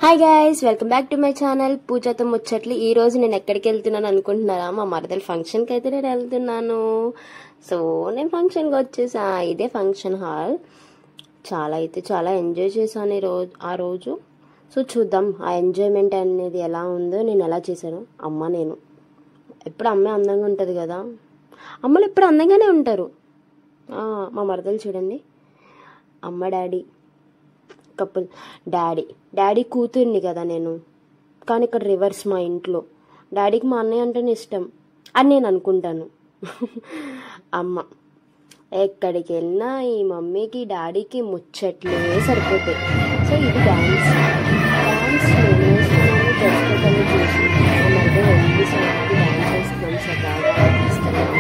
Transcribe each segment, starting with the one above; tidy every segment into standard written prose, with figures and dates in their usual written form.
Hi guys, welcome back to my channel పూజతో ముచ్చట్లు. ఈ రోజు నేను ఎక్కడికి వెళ్తున్నాను అనుకుంటున్నారా? మా మరదల ఫంక్షన్కి అయితే నేను వెళ్తున్నాను. సో నేను ఫంక్షన్కి వచ్చేసా. ఇదే ఫంక్షన్ హాల్. చాలా ఎంజాయ్ చేశాను ఆ రోజు. సో చూద్దాం ఆ ఎంజాయ్మెంట్ అనేది ఎలా ఉందో, నేను ఎలా చేశాను. నేను ఎప్పుడు అమ్మే అందంగా ఉంటుంది కదా, అమ్మలు ఎప్పుడు అందంగానే ఉంటారు. మా మరదలు చూడండి, అమ్మ డాడీ కపుల్. డాడీ కూతుర్ని కదా నేను, కానీ ఇక్కడ రివర్స్. మా ఇంట్లో డాడీకి మా అన్నయ్య అంటేనే ఇష్టం అని నేను అనుకుంటాను. అమ్మ ఎక్కడికి వెళ్ళినా ఈ మమ్మీకి డాడీకి ముచ్చట్లే సరిపోతాయి. సో ఇది డాన్స్ జరుపుకోవడానికి చూసి మళ్ళీ వెళ్ళి సార్కి డాన్స్ వేస్తున్నాం. సార్ బాగా ఇస్తున్నాము.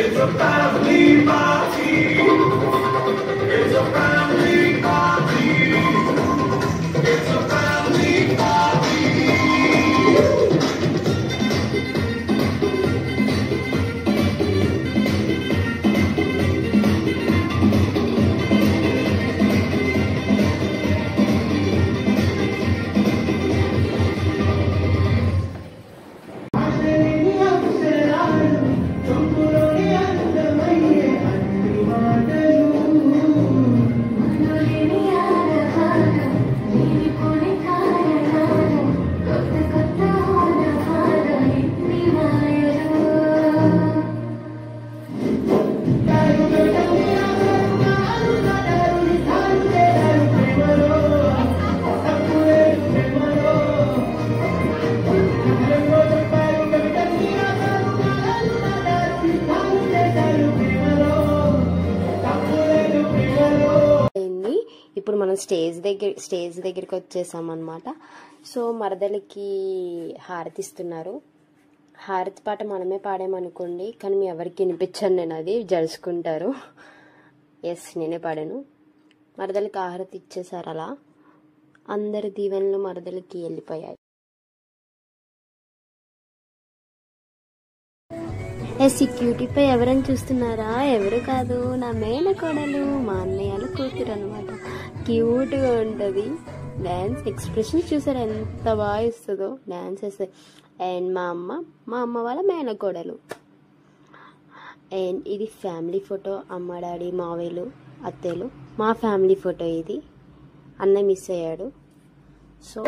It's a family party. It's a family party. It's a family party. ఇప్పుడు మనం స్టేజ్ దగ్గరికి వచ్చేసాం అన్నమాట. సో మరదలికి హారతి ఇస్తున్నారు. హారతి పాట మనమే పాడామనుకోండి, కానీ మీ ఎవరికి వినిపించాను నేను, అది జరుచుకుంటారు. నేనే పాడాను. మరదలికి హారతి ఇచ్చేసారు. అలా అందరి దీవెనలు మరదలికి వెళ్ళిపోయాయి. ఎస్సీ క్యూటీపై ఎవరని చూస్తున్నారా? ఎవరు కాదు, నా మేనకోడలు, మా అన్నయ్యల కూతురు అనమాట. క్యూట్గా ఉంటుంది. డ్యాన్స్ ఎక్స్ప్రెషన్ చూసారు ఎంత బాగా ఇస్తుందో డ్యాన్స్ వేస్తే. అండ్ మా అమ్మ వాళ్ళ మేనకోడలు. అండ్ ఇది ఫ్యామిలీ ఫోటో. అమ్మ, డాడీ, మావయ్యలు, అత్తయ్యలు. మా ఫ్యామిలీ ఫోటో ఇది. అన్న మిస్ అయ్యాడు. సో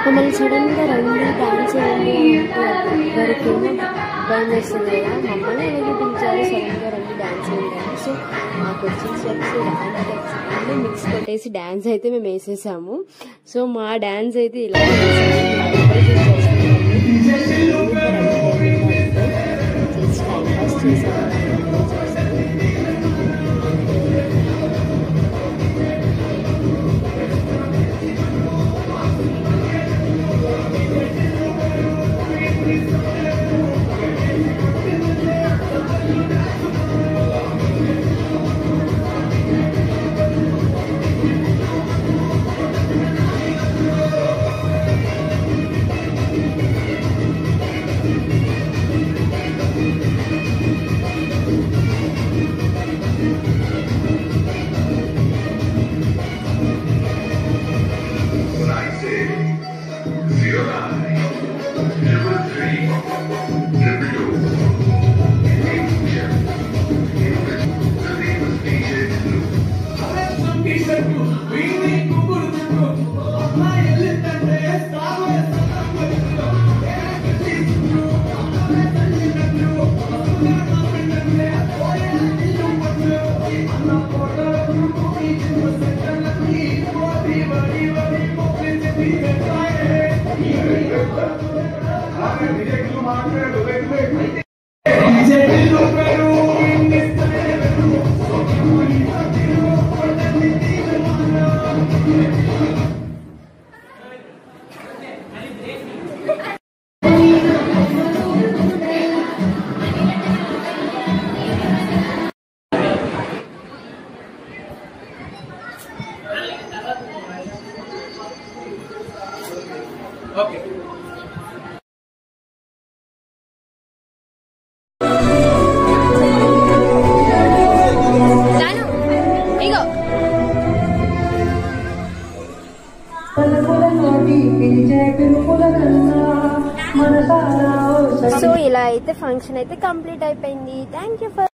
మమ్మల్ని సడన్గా రండి డాన్స్ చేయండి అంటే ఎవరికేమో భయం వేస్తుంది కదా. మమ్మల్ని ఎలాగే పిలిచారు సడన్గా రండి డాన్స్ చేయండి. సో మాకు వచ్చిన స్టెప్స్ డాన్స్ స్టెప్స్ అన్నీ మిక్స్ కొట్టేసి డ్యాన్స్ అయితే మేము వేసేసాము. సో మా డ్యాన్స్ అయితే ఇలా చేసాము. ఓకే. సో ఇలా అయితే ఫంక్షన్ అయితే కంప్లీట్ అయిపోయింది. Thank you for